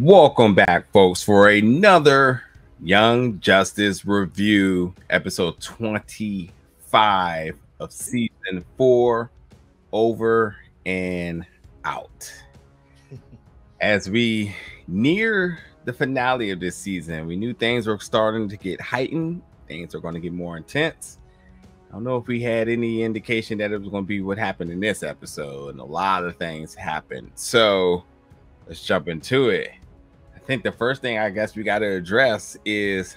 Welcome back, folks, for another Young Justice review, episode 25 of season 4, Over and Out. As we near the finale of this season, we knew things were starting to get heightened. Things are going to get more intense. I don't know if we had any indication that it was going to be what happened in this episode, and a lot of things happened. So let's jump into it. I think the first thing I guess we got to address is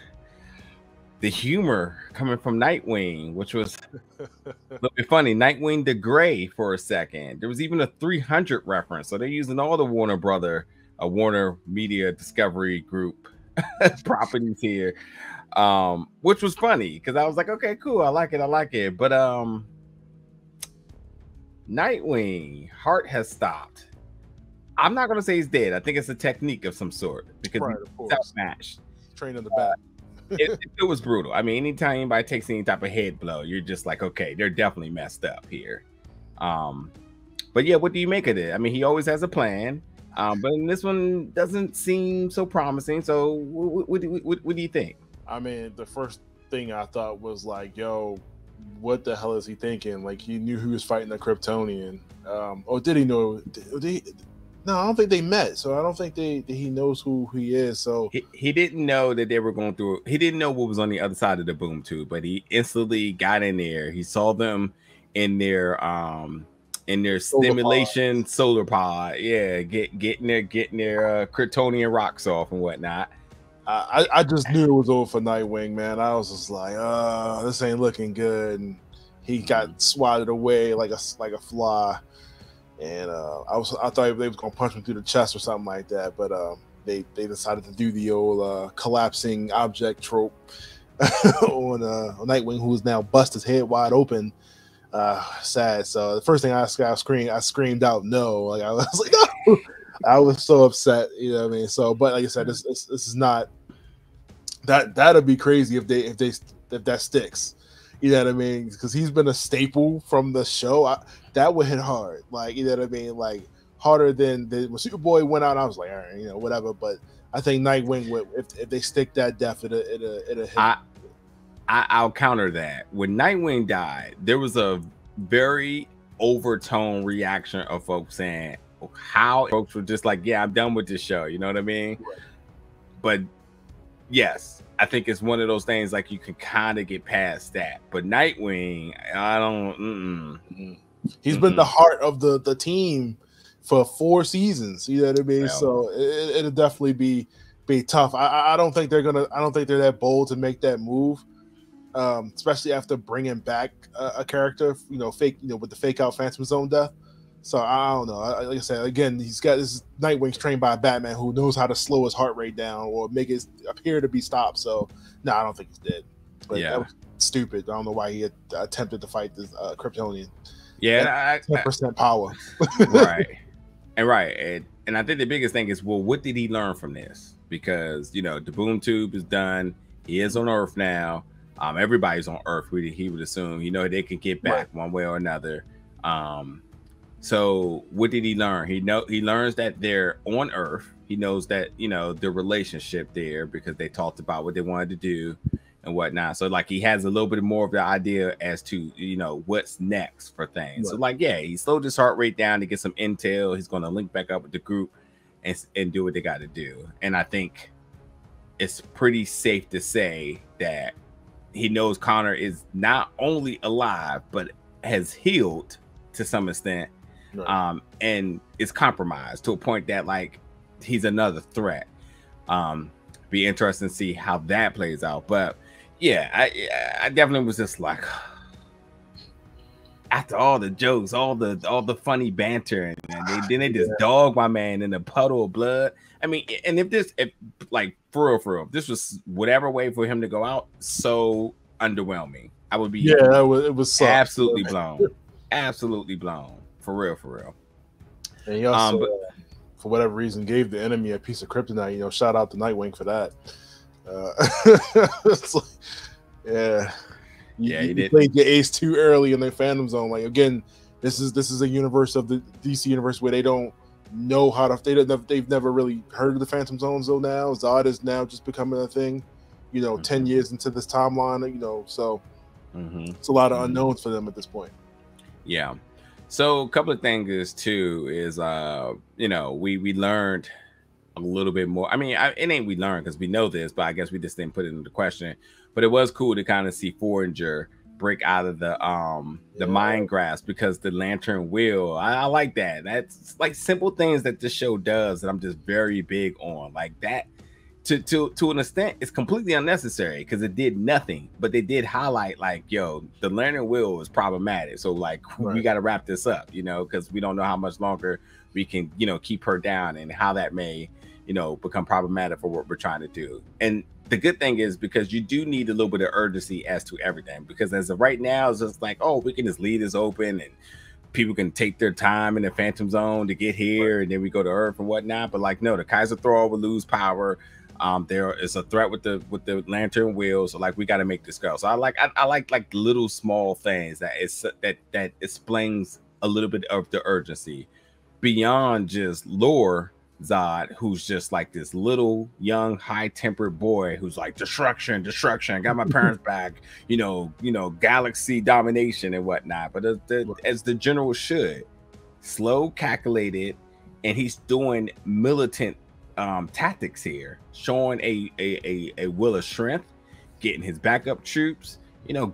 the humor coming from Nightwing, which was a little bit funny. Nightwing the Gray for a second. There was even a 300 reference. So they're using all the Warner Media Discovery Group properties here, which was funny because I was like, okay, cool. I like it. But Nightwing, heart has stopped. I'm not going to say he's dead. I think it's a technique of some sort because he's outmatched. Trained in the back. It was brutal. I mean, anytime anybody takes any type of head blow, you're just like, okay, they're definitely messed up here. But yeah, what do you make of it? I mean, he always has a plan, but in this one doesn't seem so promising. So what do you think? I mean, the first thing I thought was like, yo, what the hell is he thinking? Like, he knew he was fighting a Kryptonian. Or did he know? No, I don't think they met, so I don't think he knows who he is. So he didn't know that they were going through. He didn't know what was on the other side of the boom tube, but he instantly got in there. He saw them in their stimulation solar pod. Yeah, getting their Kryptonian rocks off and whatnot. I just knew it was over for Nightwing, man. I was just like, this ain't looking good. And he got swatted away like a fly. And I thought they was gonna punch him through the chest or something like that, but they decided to do the old collapsing object trope on Nightwing, who is now bust his head wide open. Sad. So the first thing I screamed out no. Like I was like, no. I was so upset. You know what I mean? So, but like I said, this is not that'd be crazy if that sticks. You know what I mean? Because he's been a staple from the show. That would hit hard. Like, you know what I mean? Like, harder than when Superboy went out. I was like, all right, whatever. But I think Nightwing would, if they stick that death, it'll hit. I'll counter that. When Nightwing died, there was a very overtone reaction of folks saying how folks were just like, yeah, I'm done with this show. You know what I mean? Right. But yes, I think it's one of those things like you can kind of get past that. But Nightwing, I don't. He's been the heart of the team for 4 seasons. You know what I mean? Well, so it'll definitely be tough. I don't think they're that bold to make that move, especially after bringing back a character, fake, with the fake out Phantom Zone death. So I don't know. Like I said, again, he's got this Nightwing's trained by Batman who knows how to slow his heart rate down or make it appear to be stopped. So no, I don't think he's dead. But yeah, that was stupid. I don't know why he had attempted to fight this Kryptonian. Yeah, 10% power. Right. And I think the biggest thing is, well, what did he learn from this? Because the boom tube is done. He is on Earth now. Everybody's on Earth. He would assume. They could get back one way or another. So what did he learn? He learns that they're on Earth. He knows that the relationship there because they talked about what they wanted to do and whatnot. So like he has a little bit more of the idea as to what's next for things. Right. So like he slowed his heart rate down to get some intel. He's going to link back up with the group and do what they got to do. And I think it's pretty safe to say that he knows Connor is not only alive but has healed to some extent. Right. And is compromised to a point that like he's another threat. Be interesting to see how that plays out. But yeah, I definitely was just like, after all the jokes, all the funny banter, and then they just dog my man in a puddle of blood. I mean, and if like for real, if this was whatever way for him to go out, so underwhelming. I would be it was absolutely blown. Absolutely blown. For real. And he also, for whatever reason, gave the enemy a piece of kryptonite. Shout out to Nightwing for that. It's like, you played your ace too early in the Phantom Zone. Like again, this is a universe of the DC universe where they don't know how to. They've never really heard of the Phantom Zones though. Now Zod is now just becoming a thing. 10 years into this timeline. So it's a lot of unknowns for them at this point. Yeah. So a couple of things too is we learned a little bit more. I mean, it ain't we learned because we know this, but I guess we just didn't put it into question. But it was cool to kind of see Forager break out of the mind grasp, because the lantern wheel, I like that. That's like simple things that this show does that I'm just very big on. Like that to an extent, it's completely unnecessary because it did nothing, but they did highlight like, yo, the lantern wheel is problematic. So like we got to wrap this up, because we don't know how much longer we can, keep her down, and how that may, become problematic for what we're trying to do. And the good thing is, because you do need a little bit of urgency as to everything, because as of right now, it's just like, oh, we can just leave this open and people can take their time in the Phantom Zone to get here, and then we go to Earth and whatnot. But like, no, the Kaiser Thrall will lose power. There is a threat with the lantern wheel, so like we got to make this go. So I like little small things that explains a little bit of the urgency beyond just lore. Zod, who's just like this little young high-tempered boy who's like destruction, got my parents back, galaxy domination and whatnot. But as the general should, slow, calculated, and he's doing militant tactics here, showing a will of strength, getting his backup troops,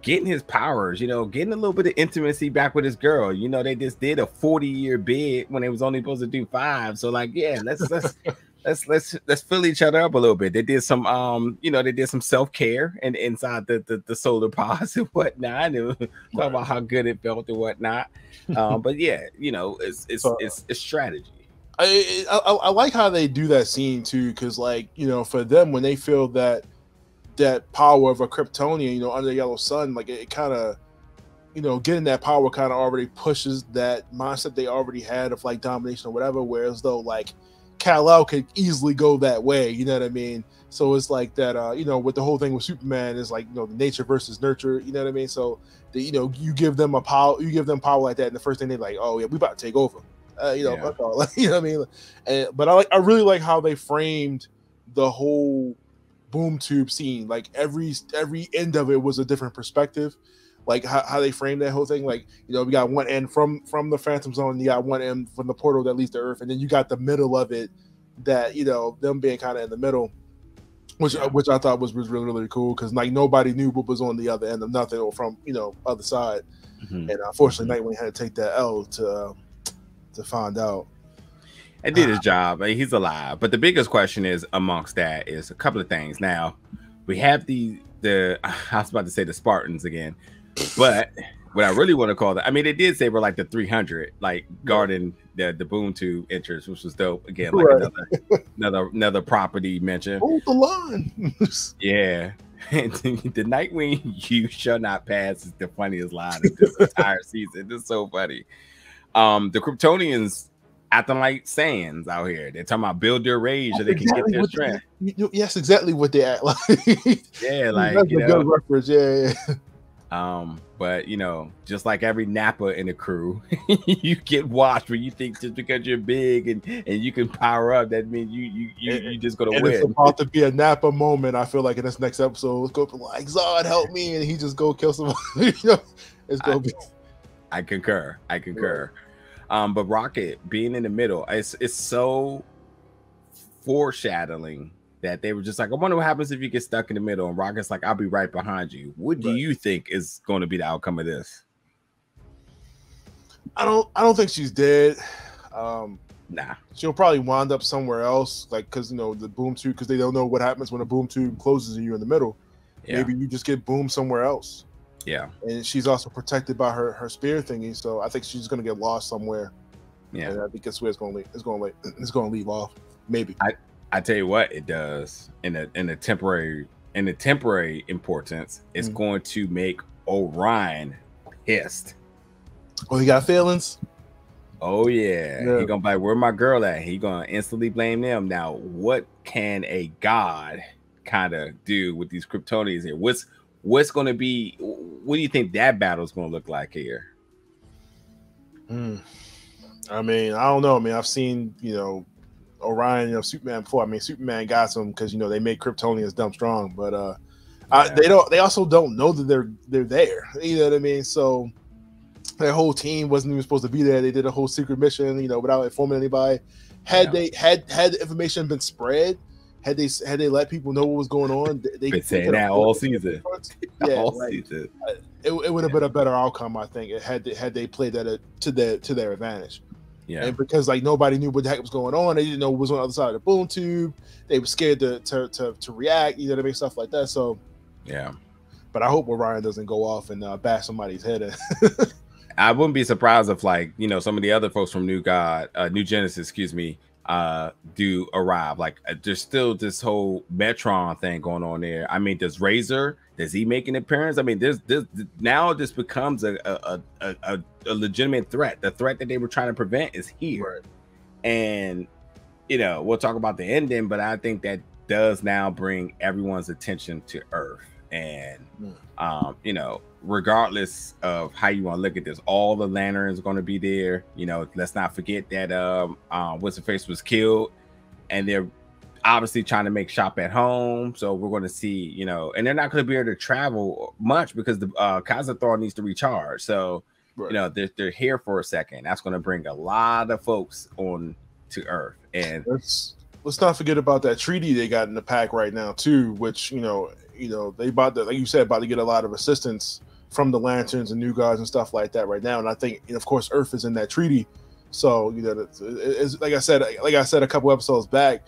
getting his powers, getting a little bit of intimacy back with his girl. They just did a 40-year bid when they was only supposed to do 5. So like, yeah, let's fill each other up a little bit. They did some they did some self-care and inside the solar pods and whatnot. And talk about how good it felt and whatnot. But yeah, it's strategy. I like how they do that scene too, because like, for them, when they feel that power of a Kryptonian, under the yellow sun, like it kind of, getting that power kind of already pushes that mindset they already had of like domination or whatever. Whereas though like Kal-El could easily go that way, you know what I mean? So it's like that, with the whole thing with Superman is like, the nature versus nurture, you know what I mean? So you give them power like that, and the first thing they're like, oh yeah, we about to take over. You know what I mean? But I really like how they framed the whole boom tube scene. Like every end of it was a different perspective. Like how they framed that whole thing. Like, we got one end from the Phantom Zone, you got one end from the portal that leads to Earth, and then you got the middle of it that, them being kind of in the middle, which I thought was really, really cool, because like nobody knew what was on the other end of nothing, or from other side. And unfortunately, Nightwing had to take that L to find out. I did his job. He's alive. But the biggest question is amongst that is a couple of things. Now, we have the I was about to say the Spartans again, but what I really want to call that, I mean, they did say we're like the 300, like guarding the boom tube entrance, which was dope. Again, like another property mention. Hold the line. Yeah. And the Nightwing, you shall not pass, is the funniest line of this entire season. It's so funny. The Kryptonians acting like Saiyans out here. They're talking about build their rage so they can get their strength. Yes, exactly what they act like. Yeah, like, that's a good reference. Yeah. But just like every Nappa in the crew, you get watched when you think just because you're big and you can power up, that means you just gonna win. It's about to be a Nappa moment. I feel like in this next episode, it's going to be like, Zod, help me, and he just go kill somebody. It's gonna be. I concur. But Rocket being in the middle, it's so foreshadowing that they were just like, I wonder what happens if you get stuck in the middle. And Rocket's like, I'll be right behind you. What do you think is going to be the outcome of this? I don't think she's dead. Nah, she'll probably wind up somewhere else, like, because the boom tube, because they don't know what happens when a boom tube closes and you're in the middle. Maybe you just get boomed somewhere else. Yeah, and she's also protected by her spear thingy, so I think she's gonna get lost somewhere. Yeah, and I think that's where it's gonna leave off. Maybe. I tell you what, it does in a temporary importance. It's going to make Orion pissed. Oh, he got feelings. Oh yeah. He gonna be like, where my girl at? He gonna instantly blame them. Now, what can a god kind of do with these Kryptonians here? What's going to be? What do you think that battle is going to look like here? I mean, I don't know. I mean, I've seen, Orion, Superman before. I mean, Superman got some because they made Kryptonians dumb strong, but they also don't know that they're there. You know what I mean? So their whole team wasn't even supposed to be there. They did a whole secret mission, without informing anybody. Had the information been spread, had they let people know what was going on, they been saying that all season. Yeah, all season. It would have been a better outcome, I think, had they played that to their advantage. Yeah, and because nobody knew what the heck was going on, they didn't know what was on the other side of the boom tube. They were scared to react, what I mean, stuff like that. So yeah, but I hope Orion doesn't go off and bash somebody's head in. I wouldn't be surprised if some of the other folks from New Genesis, do arrive. Like there's still this whole Metron thing going on there. I mean, does he make an appearance? I mean, this now this becomes a legitimate threat. The threat that they were trying to prevent is here. Right. And we'll talk about the ending, but I think that does now bring everyone's attention to Earth. And regardless of how you want to look at this, all the lanterns are going to be there. Let's not forget that what's the face was killed, and they're obviously trying to make shop at home. So we're going to see, and they're not going to be able to travel much because the Kazathor needs to recharge. So right. They're here for a second. That's going to bring a lot of folks on to Earth. And let's not forget about that treaty they got in the pack right now too, which they about to, like you said, about to get a lot of assistance from the Lanterns and New Gods and stuff like that right now. And I think, of course, Earth is in that treaty. So it's like I said a couple episodes back,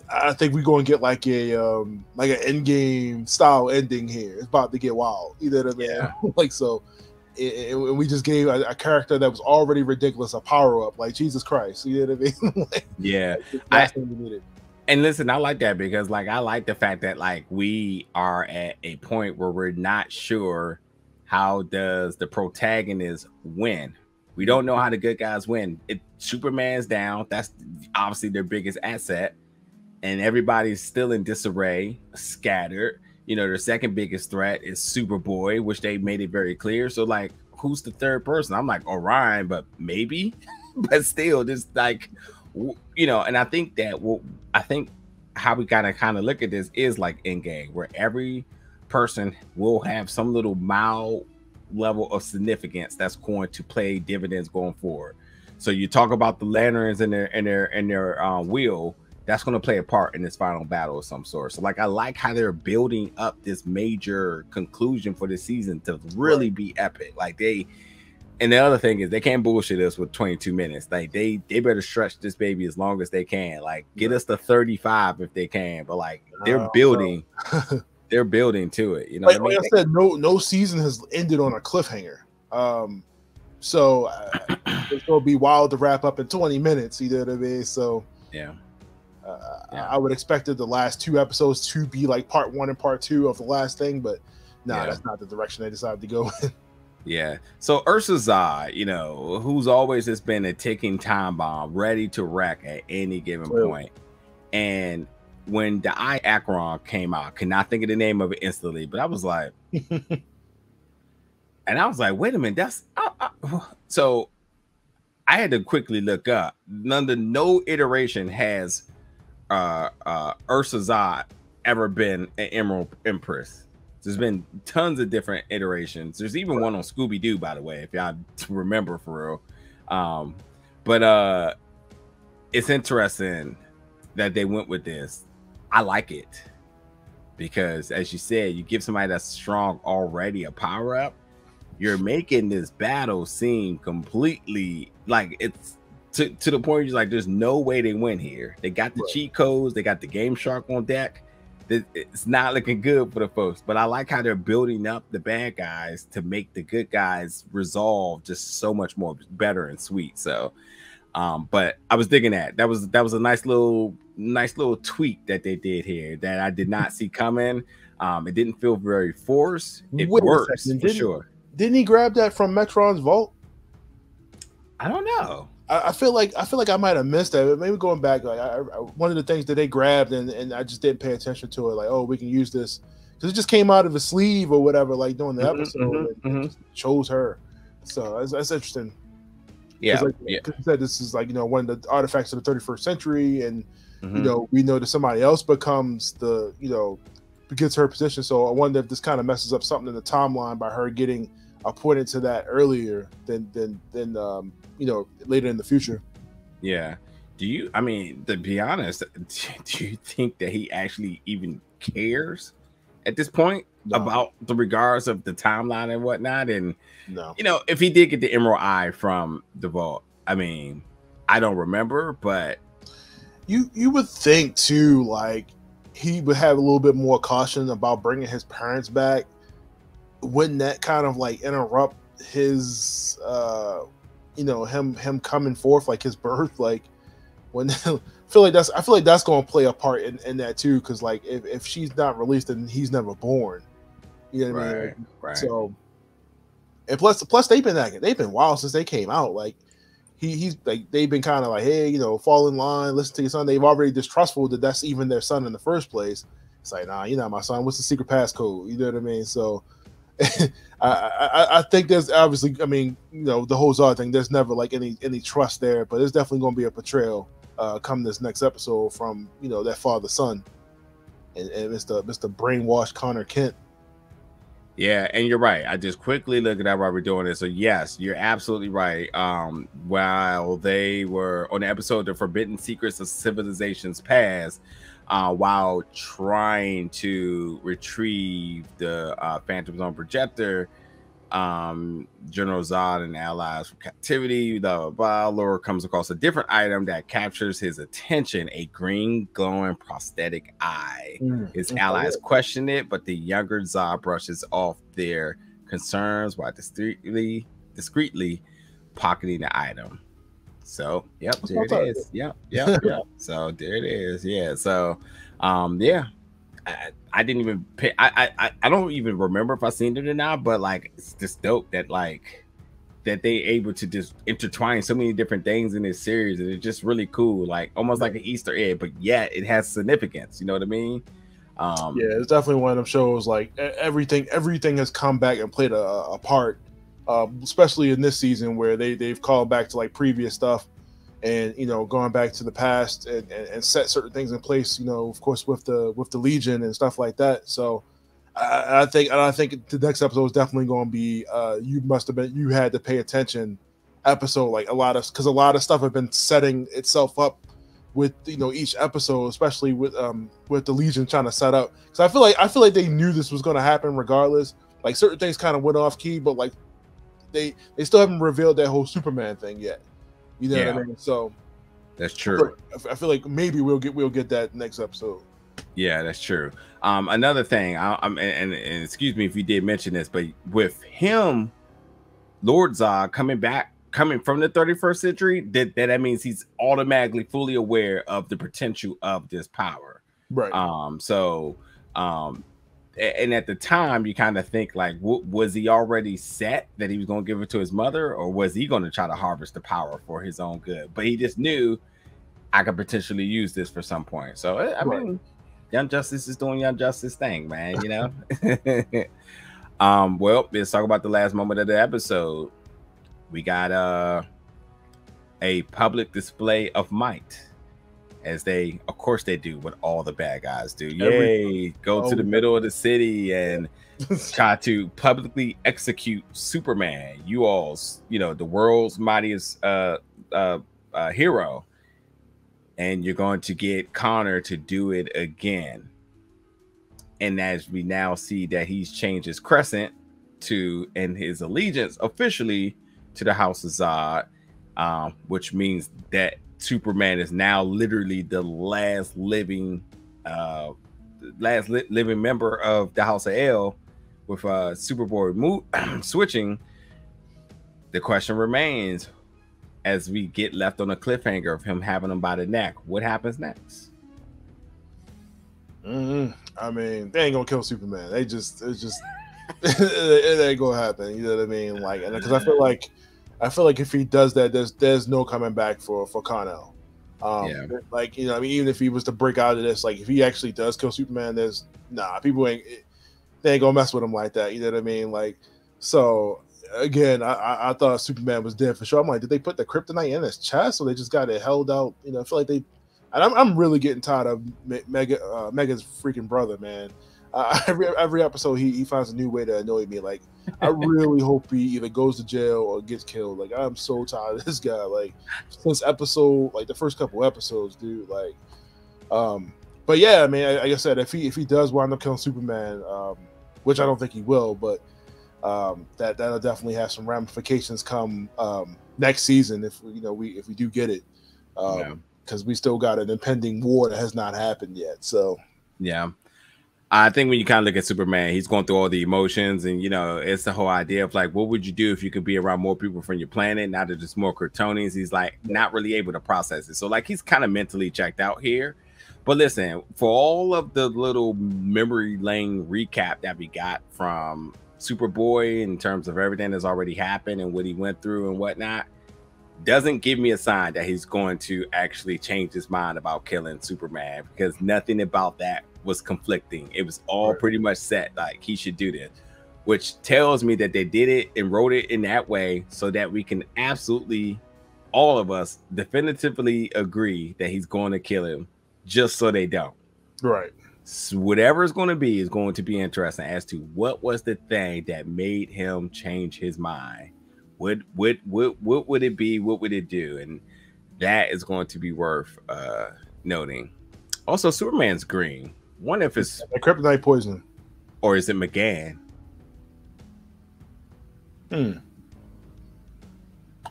I think we're going to get like an Endgame style ending here. It's about to get wild. Yeah. And we just gave a character that was already ridiculous a power up. Like Jesus Christ, you know what I mean? Yeah. And listen, I like that because I like the fact that we are at a point where we're not sure how does the protagonist win. We don't know how the good guys win. Superman's down. That's obviously their biggest asset. And everybody's still in disarray, scattered. Their second biggest threat is Superboy, which they made it very clear. So who's the third person? I'm like Orion, but maybe, but still just and I think that how we gotta kind of look at this is like Endgame, where every person will have some little mild level of significance that's going to play dividends going forward. So you talk about the lanterns and their wheel, that's going to play a part in this final battle of some sort. So I like how they're building up this major conclusion for the season to really be epic. And the other thing is they can't bullshit us with 22 minutes. They better stretch this baby as long as they can. Get us to 35 if they can. But they're building, they're building to it. Like I said, no season has ended on a cliffhanger. So it's gonna be wild to wrap up in 20 minutes. You know what I mean? So yeah. I would expect the last two episodes to be like part 1 and part 2 of the last thing, but that's not the direction they decided to go in. Yeah. So Ursa Zod, who's always just been a ticking time bomb, ready to wreck at any given point. And when the Akron came out, could not think of the name of it instantly, but I was like, and I was like, wait a minute, so I had to quickly look up. No iteration has Ursa Zod ever been an Emerald Empress. There's been tons of different iterations. There's even one on Scooby-Doo, by the way, if y'all remember for real. But it's interesting that they went with this. I like it because, as you said, you give somebody that's strong already a power up. You're making this battle seem completely it's to the point you're like, there's no way they win here. They got the cheat codes, they got the Game Shark on deck. It's not looking good for the folks, but I like how they're building up the bad guys to make the good guys resolve just so much more better and sweet. So, but I was digging that. That was a nice little tweak that they did here that I did not see coming. It didn't feel very forced. It works for sure. Didn't he grab that from Metron's vault? I don't know. I feel like I might have missed that. Maybe going back, one of the things that they grabbed and I just didn't pay attention to it. Like, oh, we can use this because it just came out of his sleeve or whatever. Like during the episode, it just chose her. So that's interesting. Yeah, like yeah. cause you said this is like, you know, one of the artifacts of the 31st century, and you Mm-hmm. know, we know that somebody else becomes the, you know, gets her position. So I wonder if this kind of messes up something in the timeline by her getting appointed to that earlier than you know, later in the future. Yeah. Do you? I mean, to be honest, do you think that he actually even cares at this point No, about the regards of the timeline and whatnot? And no. you know, if he did get the Emerald Eye from the vault, I mean, I don't remember, but You would think too, like he would have a little bit more caution about bringing his parents back. Wouldn't that kind of like interrupt his, you know, him coming forth, like his birth, like when I feel like that's going to play a part in that too, because like if she's not released, then he's never born. You know what I mean? right, Like, right. so, and plus they've been wild since they came out. Like he's like, they've been kind of like, hey, you know, fall in line, listen to your son. They've already distrustful that that's even their son in the first place. It's like, nah, you're not my son. What's the secret passcode? You know what I mean? So I think there's obviously, I mean, you know, the whole Zod thing, there's never like any trust there, but there's definitely going to be a portrayal come this next episode from, you know, that father son and Mr. Brainwashed Connor Kent. Yeah, and you're right. I just quickly looked at while we're doing this. So yes, you're absolutely right. While they were on the episode "The Forbidden Secrets of Civilization's Past," while trying to retrieve the Phantom Zone projector, General Zod and allies from captivity, blah, blah, blah. Laura comes across a different item that captures his attention, a green glowing prosthetic eye. His allies question it, but the younger Zod brushes off their concerns while discreetly pocketing the item. So, yep, there it is. Yep. So there it is. Yeah. So, yeah. I didn't even pay. I don't even remember if I seen it or not, but like it's just dope that like that they able to just intertwine so many different things in this series, and it's just really cool, like almost like an Easter egg, but yet it has significance. You know what I mean? Yeah, it's definitely one of them shows. Like everything has come back and played a part, especially in this season where they've called back to like previous stuff, and you know, going back to the past and set certain things in place. You know, of course, with the Legion and stuff like that. So I think the next episode is definitely going to be you had to pay attention episode, like a lot of stuff have been setting itself up with, you know, each episode, especially with the Legion trying to set up, because I feel like they knew this was going to happen regardless. Like certain things kind of went off key, but like they still haven't revealed that whole Superman thing yet. You know what I mean? So that's true. I feel like maybe we'll get that next episode. Yeah, that's true. Another thing, and excuse me if you did mention this, but with him, Lord Zod coming from the 31st century, that means he's automatically fully aware of the potential of this power. Right. And at the time, you kind of think like, was he already set that he was going to give it to his mother, or was he going to try to harvest the power for his own good? But he just knew I could potentially use this for some point. So I mean, Young Justice is doing Young Justice thing, man. You know. Well, let's talk about the last moment of the episode. We got a public display of might, as they, of course, they do what all the bad guys do. Yay! Go to the middle of the city and try to publicly execute Superman. You know, the world's mightiest hero, and you're going to get Connor to do it again. And as we now see that he's changed his crescent and his allegiance officially to the House of Zod, which means that Superman is now literally the last living member of the House of El, with Superboy switching. The question remains, as we get left on a cliffhanger of him having him by the neck, what happens next? I mean, they ain't gonna kill Superman. It's just it ain't gonna happen. You know what I mean? Like, and because I feel like if he does that, there's no coming back for Connell. Like, you know, I mean, even if he was to break out of this, like if he actually does kill Superman, people ain't gonna mess with him like that. You know what I mean? Like, so again, I thought Superman was dead for sure. I'm like, did they put the kryptonite in his chest, or they just got it held out? You know, I feel like they. And I'm really getting tired of Mega's freaking brother, man. Every episode, he finds a new way to annoy me. Like, I really hope he either goes to jail or gets killed. Like, I'm so tired of this guy. Like, since episode, like the first couple episodes, dude. Like, but yeah, I mean, like I said, if he does wind up killing Superman, which I don't think he will, but that'll definitely have some ramifications come next season if we do get it, because we still got an impending war that has not happened yet. So yeah. I think when you kind of look at Superman, he's going through all the emotions, and it's the whole idea of like, what would you do if you could be around more people from your planet? Now that there's more Kryptonians, he's like not really able to process it. So like he's kind of mentally checked out here. But listen, for all of the little memory lane recap that we got from Superboy in terms of everything that's already happened and what he went through and whatnot, doesn't give me a sign that he's going to actually change his mind about killing Superman, because nothing about that was conflicting. It was all pretty much set like he should do this, which tells me that they did it and wrote it in that way so that we can absolutely, all of us, definitively agree that he's going to kill him, just so they don't. Right. So whatever it's going to be is going to be interesting as to what was the thing that made him change his mind. What would it be? What would it do? And that is going to be worth noting. Also, Superman's green. Wonder if it's kryptonite poison, or is it McGann?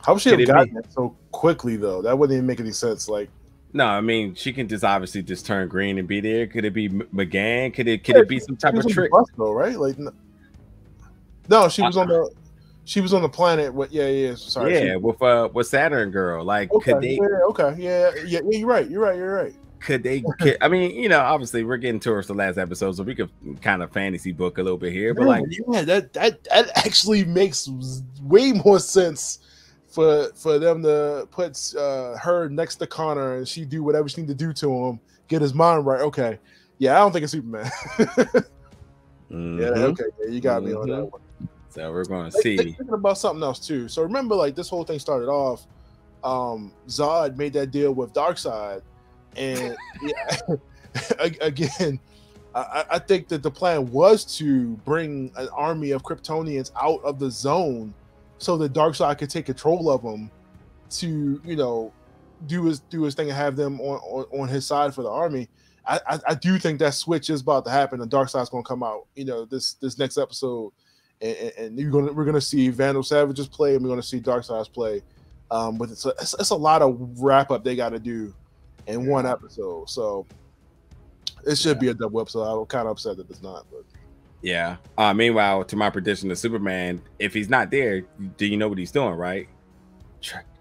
How would she have gotten it so quickly though? That wouldn't even make any sense. Like, no, I mean she can just obviously just turn green and be there. Could it be McGann? Could it be some type of trick? Bus, though, right? Like, no, she was on the. She was on the planet. What? Yeah. Sorry. Yeah, with Saturn Girl. Like, okay, could they? Yeah. You're right. Could they? I mean, obviously we're getting towards the last episode, so we could kind of fantasy book a little bit here. But that actually makes way more sense for them to put her next to Connor and she do whatever she need to do to him, get his mind right. Okay, yeah, I don't think it's Superman. Yeah, okay, yeah, you got me on that one. So we're going to see. Thinking about something else too. So remember, like this whole thing started off. Zod made that deal with Darkseid, and again, I think that the plan was to bring an army of Kryptonians out of the zone, so that Darkseid could take control of them, to do his thing and have them on his side for the army. I do think that switch is about to happen, and Darkseid's going to come out. This next episode. And we're gonna see Vandal Savage's play, and we're gonna see Darkseid's play. But it's a lot of wrap up they got to do in one episode, so it should be a double episode. I'm kind of upset that it's not, but yeah. Meanwhile, to my prediction of Superman, if he's not there, do you know what he's doing? Right,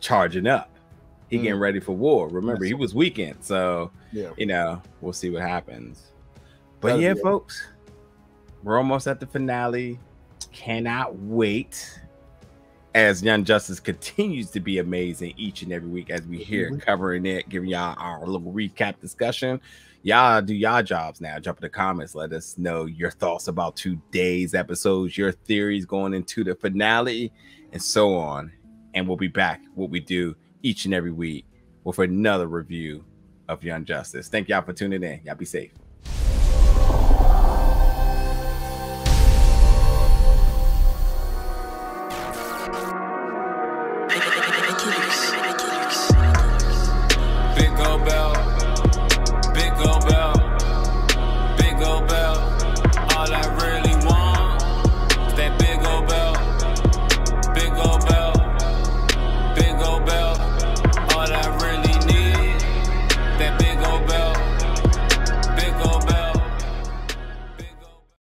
charging up. He getting ready for war. Remember, he was weakened, so we'll see what happens. But folks, we're almost at the finale. Cannot wait as Young Justice continues to be amazing each and every week as we hear covering it, giving y'all our little recap discussion. Y'all do y'all jobs now. Jump in the comments. Let us know your thoughts about today's episodes, your theories going into the finale, and so on. And we'll be back what we do each and every week with another review of Young Justice. Thank y'all for tuning in. Y'all be safe.